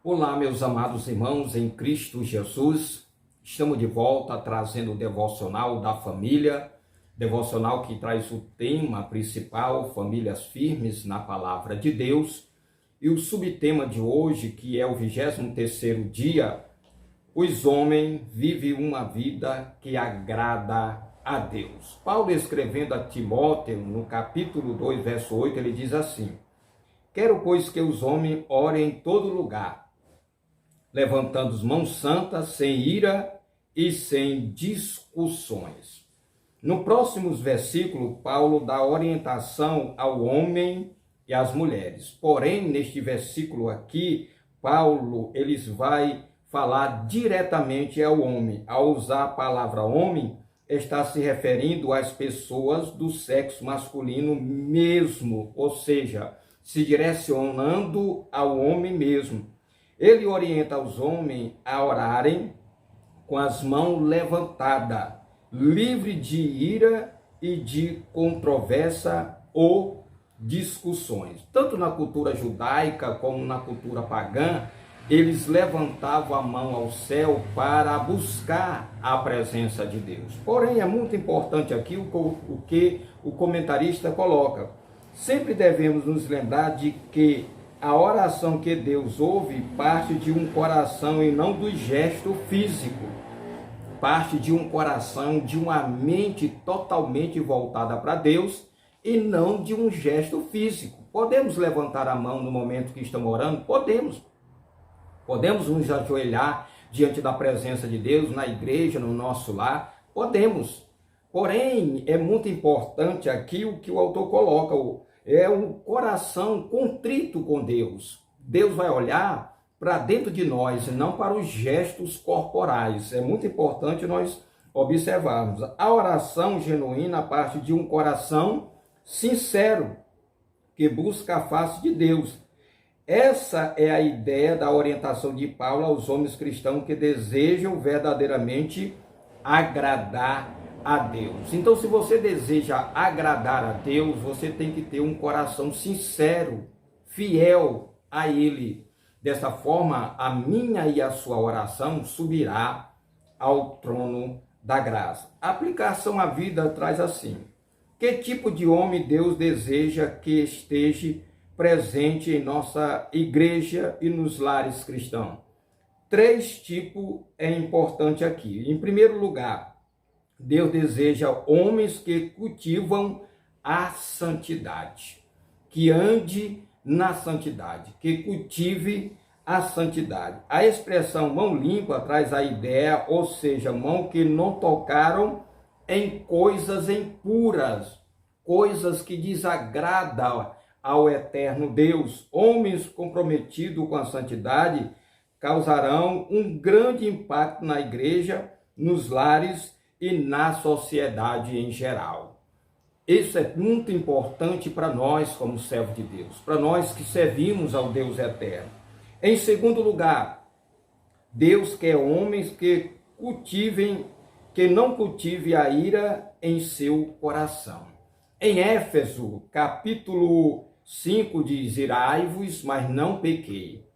Olá, meus amados irmãos em Cristo Jesus. Estamos de volta trazendo o devocional da família, devocional que traz o tema principal, famílias firmes na palavra de Deus. E o subtema de hoje, que é o 23º dia, os homens vivem uma vida que agrada a Deus. Paulo, escrevendo a Timóteo, no capítulo 2, verso 8, ele diz assim: quero, pois, que os homens orem em todo lugar, levantando as mãos santas, sem ira e sem discussões. No próximo versículo, Paulo dá orientação ao homem e às mulheres. Porém, neste versículo aqui, Paulo vai falar diretamente ao homem. Ao usar a palavra homem, está se referindo às pessoas do sexo masculino mesmo, ou seja, se direcionando ao homem mesmo. Ele orienta os homens a orarem com as mãos levantadas, livre de ira e de controvérsia ou discussões. Tanto na cultura judaica como na cultura pagã, eles levantavam a mão ao céu para buscar a presença de Deus. Porém, é muito importante aqui o que o comentarista coloca. Sempre devemos nos lembrar de que a oração que Deus ouve parte de um coração e não do gesto físico. Parte de um coração, de uma mente totalmente voltada para Deus e não de um gesto físico. Podemos levantar a mão no momento que estamos orando? Podemos. Podemos nos ajoelhar diante da presença de Deus, na igreja, no nosso lar? Podemos. Porém, é muito importante aqui o que o autor coloca, é um coração contrito com Deus. Deus vai olhar para dentro de nós, não para os gestos corporais. É muito importante nós observarmos. A oração genuína parte de um coração sincero, que busca a face de Deus. Essa é a ideia da orientação de Paulo aos homens cristãos que desejam verdadeiramente agradar a Deus. Então, se você deseja agradar a Deus, você tem que ter um coração sincero, fiel a Ele. Dessa forma, a minha e a sua oração subirá ao trono da graça. A aplicação à vida traz assim: que tipo de homem Deus deseja que esteja presente em nossa igreja e nos lares cristãos? 3 tipos é importante aqui. Em primeiro lugar, Deus deseja homens que cultivam a santidade, que ande na santidade, que cultive a santidade. A expressão mão limpa traz a ideia, ou seja, mão que não tocaram em coisas impuras, coisas que desagradam ao eterno Deus. Homens comprometidos com a santidade causarão um grande impacto na igreja, nos lares e na sociedade em geral. Isso é muito importante para nós como servos de Deus, para nós que servimos ao Deus eterno. Em segundo lugar, Deus quer homens que não cultivem a ira em seu coração. Em Éfeso, capítulo 5, diz: irai-vos, mas não pequei.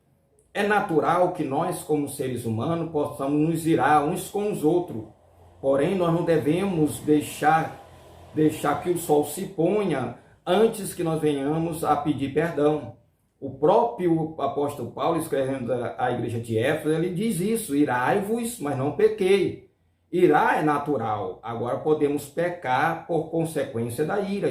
É natural que nós, como seres humanos, possamos nos irar uns com os outros. Porém, nós não devemos deixar que o sol se ponha antes que nós venhamos a pedir perdão. O próprio apóstolo Paulo, escrevendo à igreja de Éfeso, ele diz isso: irai-vos, mas não pequei. Irar é natural, agora podemos pecar por consequência da ira.